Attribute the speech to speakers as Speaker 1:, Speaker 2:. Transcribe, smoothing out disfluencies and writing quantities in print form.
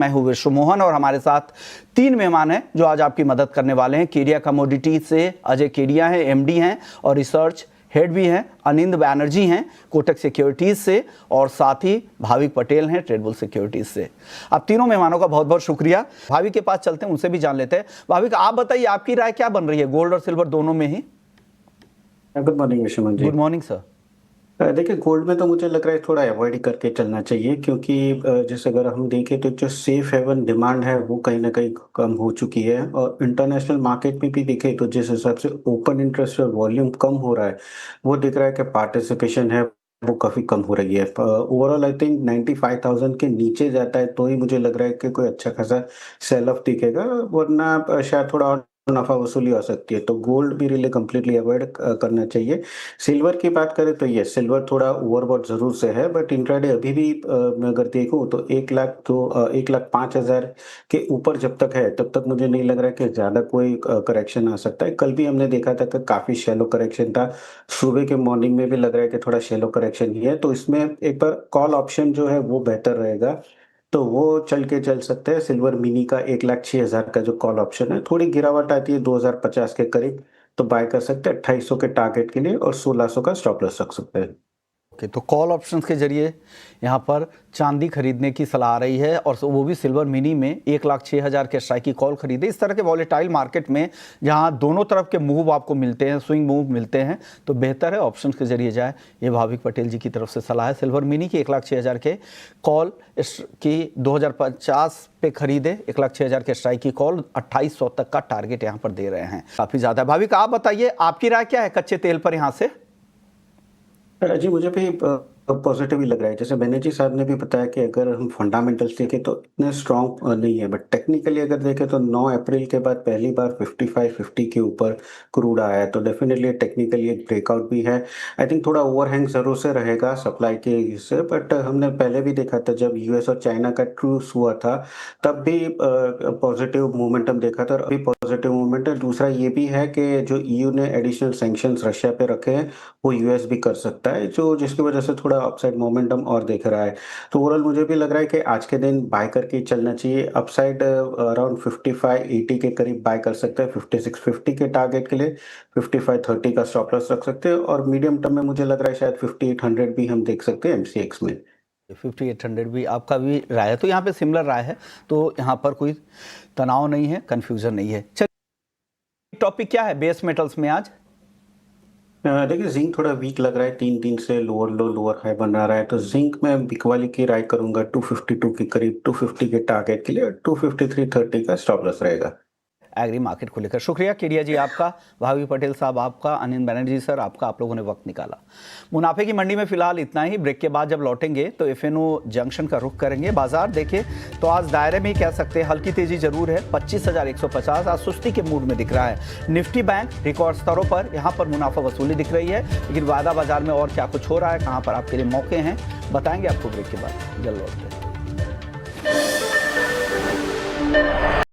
Speaker 1: मैं हूं विश्व मोहन और हमारे साथ तीन मेहमान हैं जो आज आपकी मदद करने वाले हैं। केडिया कमोडिटीज से अजय केडिया हैं, एमडी हैं और रिसर्च हेड भी हैं। अनिंद बैनर्जी हैं कोटक सिक्योरिटीज से और साथ ही भाविक पटेल हैं ट्रेडबुल सिक्योरिटीज से। अब तीनों मेहमानों का बहुत बहुत शुक्रिया। भाविक के पास चलते हैं, उनसे भी जान लेते हैं। भाविक, आप बताइए आपकी राय क्या बन रही है गोल्ड और सिल्वर दोनों में ही?
Speaker 2: Good morning Vishwaman ji.
Speaker 1: Good morning sir.
Speaker 2: देखिए, गोल्ड में तो मुझे लग रहा है थोड़ा अवॉइड करके चलना चाहिए, क्योंकि जैसे अगर हम देखें तो जो सेफ हेवन डिमांड है वो कहीं ना कहीं कम हो चुकी है। और इंटरनेशनल मार्केट में भी देखें तो जिस हिसाब से ओपन इंटरेस्ट और वॉल्यूम कम हो रहा है, वो दिख रहा है कि पार्टिसिपेशन है वो काफ़ी कम हो रही है। ओवरऑल आई थिंक 95,000 के नीचे जाता है तो ही मुझे लग रहा है कि कोई अच्छा खासा सेल ऑफ दिखेगा, वरना शायद थोड़ा और मुनाफा वसूली हो सकती है। तो गोल्ड भी रियली कंप्लीटली अवॉइड करना चाहिए। सिल्वर की बात करें तो ये सिल्वर थोड़ा ओवरबॉट ज़रूर से है, बट इंट्राडे अभी भी मैं अगर देखूँ तो 1,05,000 के ऊपर जब तक है तब तक मुझे नहीं लग रहा है कि ज़्यादा कोई करेक्शन आ सकता है। कल भी हमने देखा था कि काफ़ी शैलो करेक्शन था। सुबह के मॉर्निंग में भी लग रहा है कि थोड़ा शैलो करेक्शन ही है, तो इसमें एक बार कॉल ऑप्शन जो है वो बेहतर रहेगा। तो वो चल सकते हैं। सिल्वर मिनी का 1,06,000 का जो कॉल ऑप्शन है, थोड़ी गिरावट आती है 2050 के करीब, तो बाय कर सकते हैं 2800 के टारगेट के लिए और 1600 का स्टॉप लॉस रख सकते हैं।
Speaker 1: ओके, तो कॉल ऑप्शंस के जरिए यहाँ पर चांदी खरीदने की सलाह आ रही है और वो भी सिल्वर मिनी में 1,06,000 के स्ट्राइक की कॉल खरीदे। इस तरह के वॉलेटाइल मार्केट में जहाँ दोनों तरफ के मूव आपको मिलते हैं, स्विंग मूव मिलते हैं, तो बेहतर है ऑप्शंस के जरिए जाए। ये भाविक पटेल जी की तरफ से सलाह है। सिल्वर मिनी की 1,06,000 के कॉल की 2050 पे खरीदे, 1,06,000 के स्ट्राइक की कॉल 2800 तक का टारगेट यहाँ पर दे रहे हैं। काफ़ी ज़्यादा। भाविक, आप बताइए आपकी राय क्या है कच्चे तेल पर यहाँ से?
Speaker 2: जी, मुझे भी पॉजिटिव ही लग रहा है। जैसे बैनर्जी साहब ने भी बताया कि अगर हम फंडामेंटल्स देखें तो इतने स्ट्रॉन्ग नहीं है, बट टेक्निकली अगर देखें तो 9 अप्रैल के बाद पहली बार 55-50 के ऊपर क्रूड आया है, तो डेफिनेटली टेक्निकली एक ब्रेकआउट भी है। आई थिंक थोड़ा ओवरहैंग ज़रूर से रहेगा सप्लाई के इससे, बट हमने पहले भी देखा था जब यूएस और चाइना का ट्रूस हुआ था तब भी पॉजिटिव मोमेंटम देखा था और अभी पॉजिटिव मोमेंट है। दूसरा ये भी है कि जो ईयू ने एडिशनल सैंक्शंस रशिया पे रखे हैं वो यूएस भी कर सकता है, जो जिसकी वजह से थोड़ा अपसाइड मोमेंटम और दिख रहा है। तो ओवरऑल मुझे भी लग रहा है कि आज के दिन बाय करके ही चलना चाहिए। अपसाइड अराउंड 55-80 के करीब बाय कर सकते हैं 56-50 के टारगेट के लिए। 55-30 का स्टॉप लॉस रख सकते हैं और मीडियम टर्म में मुझे लग रहा है शायद 5800 भी हम देख सकते हैं एमसीएक्स में।
Speaker 1: 5800 भी आपका भी राय है, तो यहाँ पे सिमिलर राय है, तो यहाँ पर कोई तनाव नहीं है, कंफ्यूजन नहीं है। चलिए, टॉपिक क्या है बेस मेटल्स में आज?
Speaker 2: देखिए, जिंक थोड़ा वीक लग रहा है। 3 दिन से लोअर लो लोअर हाई बना रहा है, तो जिंक में बिकवाली की राय करूंगा 252 के करीब, 250 के टारगेट के लिए और 253.30 का स्टॉप लॉस रहेगा।
Speaker 1: एग्री मार्केट को लेकर शुक्रिया केडिया जी आपका, भावी पटेल साहब आपका, अनिल बैनर्जी सर आपका, आप लोगों ने वक्त निकाला। मुनाफे की मंडी में फिलहाल इतना ही। ब्रेक के बाद जब लौटेंगे तो एफएनओ जंक्शन का रुख करेंगे। बाजार देखें तो आज दायरे में ही कह सकते हैं हल्की तेजी जरूर है। 25,150 आज सुस्ती के मूड में दिख रहा है। निफ्टी बैंक रिकॉर्ड स्तरों पर, यहाँ पर मुनाफा वसूली दिख रही है, लेकिन वायदा बाजार में और क्या कुछ हो रहा है, कहाँ पर आपके लिए मौके हैं, बताएंगे आपको ब्रेक के बाद। जल्द लौटते हैं।